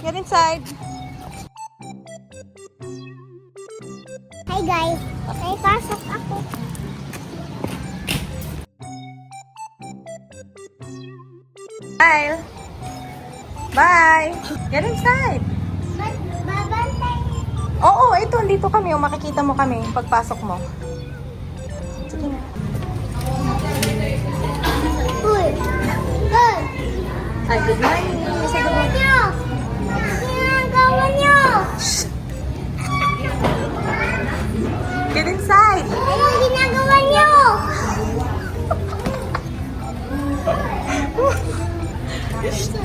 Get inside. Hi guys, may pasok ako. Bye. Bye. Get inside. Babantay. Oo, ito. Dito kami. O, makikita mo kami pagpasok mo. Sige na. Uy. Good. Ay, good morning. Say good morning. Nyo. Ginagawa nyo. Get inside. Anong ginagawa nyo?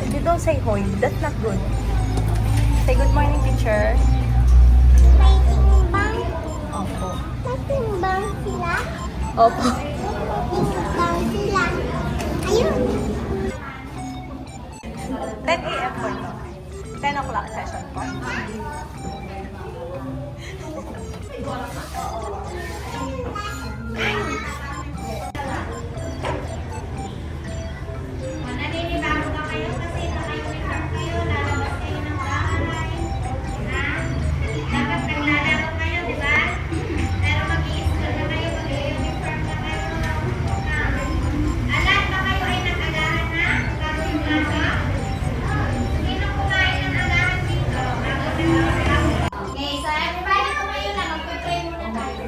You don't say hoy. That's not good. Say good morning, teacher. May timbang. Opo. May timbang sila. Opo. Timbang sila. Ayun. 10 a.m. po ito. 10 o'clock session po. Naninibago ba kayo kasi naka-uniform kayo, lalabas kayo ng bahay? Ha? Dapat naglalaro kayo, di ba? Pero mag-i-school na kayo, mag-i-uniform na kayo. Alam ba kayo ay nag-agahan na? Bago yung klasa? Sino kumain ng agahan dito? Okay, so everybody tumayo na, magpe-pray muna tayo.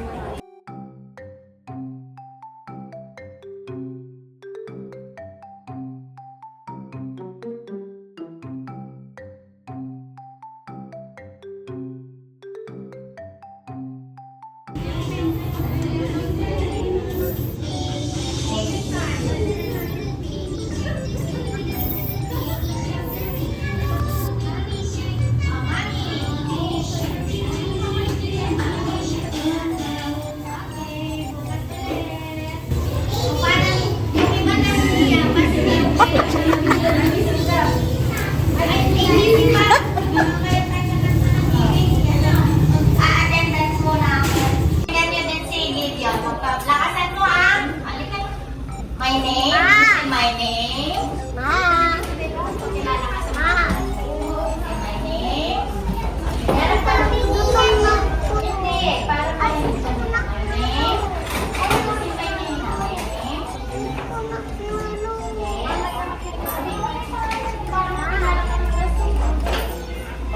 Attendance muna ako. Ganyan din si Gideon. Lakasan mo ah. Halika. My name? My name? Ma. Kilala ka sa Ma. my name? Meron pa rin hindi. Para my name? Ano kasi my name na my name?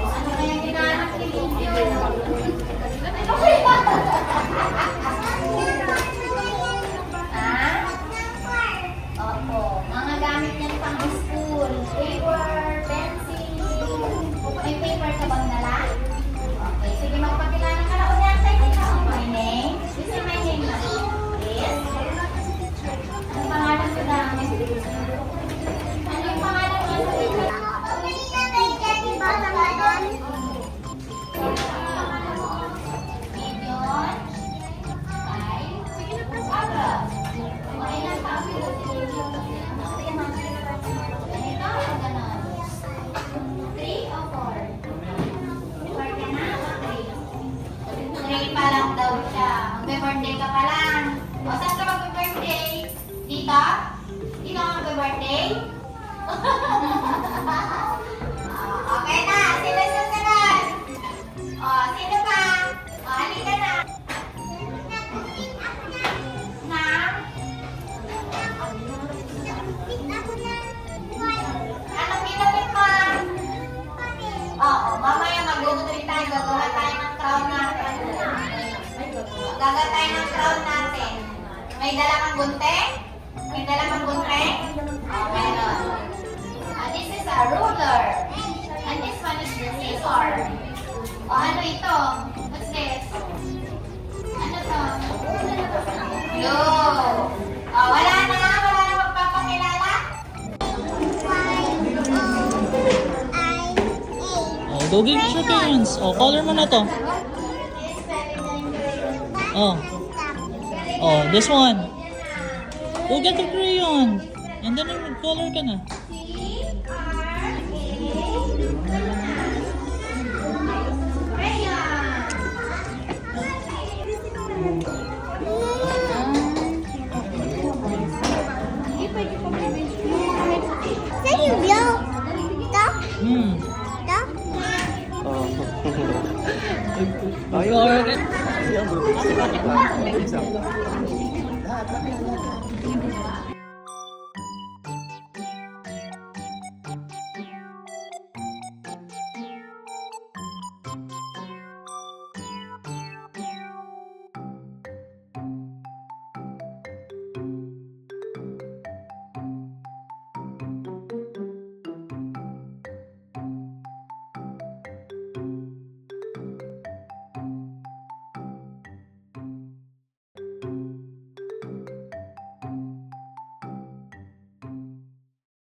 Ano kaya ginagawa ni Gideon? Ha? Opo. Mga gamit niyan pang school. Paper, pencil. May paper ka bang dala? Okay. Sige, magpakilala ka na. Unyantay kita. My name? This is my name na. Yes? Anong pangalan ko na? Ano yung pangalan mo? Gideon? Ay? Sige na, press Abra. Okay na, sabi ko. Ganito o ganon? 3 o 4? Four ka na o 3? 3 pa lang daw siya. Magbe-birthday ka pa lang. O, saan ka magbe-birthday? Dito? Dito ka magbe-birthday? Okay na. Sino susunod? O, sino pa? O, halika na. Na? Anong ginamit mo? Oo, mamaya mag-gunutri tayo. Gagawa tayo ng crown natin. Gagawa tayo ng crown natin. May dala kang gunting? May dala kang gunting? Oo, meron. This is a ruler. And this one is the scissor. O, ano ito? What's this? Ano to? Glue. O, wala na. Wala na magpapakilala? Oh, go give it your parents. Oh, color mo na to. Oh. Oh, this one. Go get the crayon. And then color ka na. Saan yung blow? Ito? Hmm. Ito? Mag-color ka.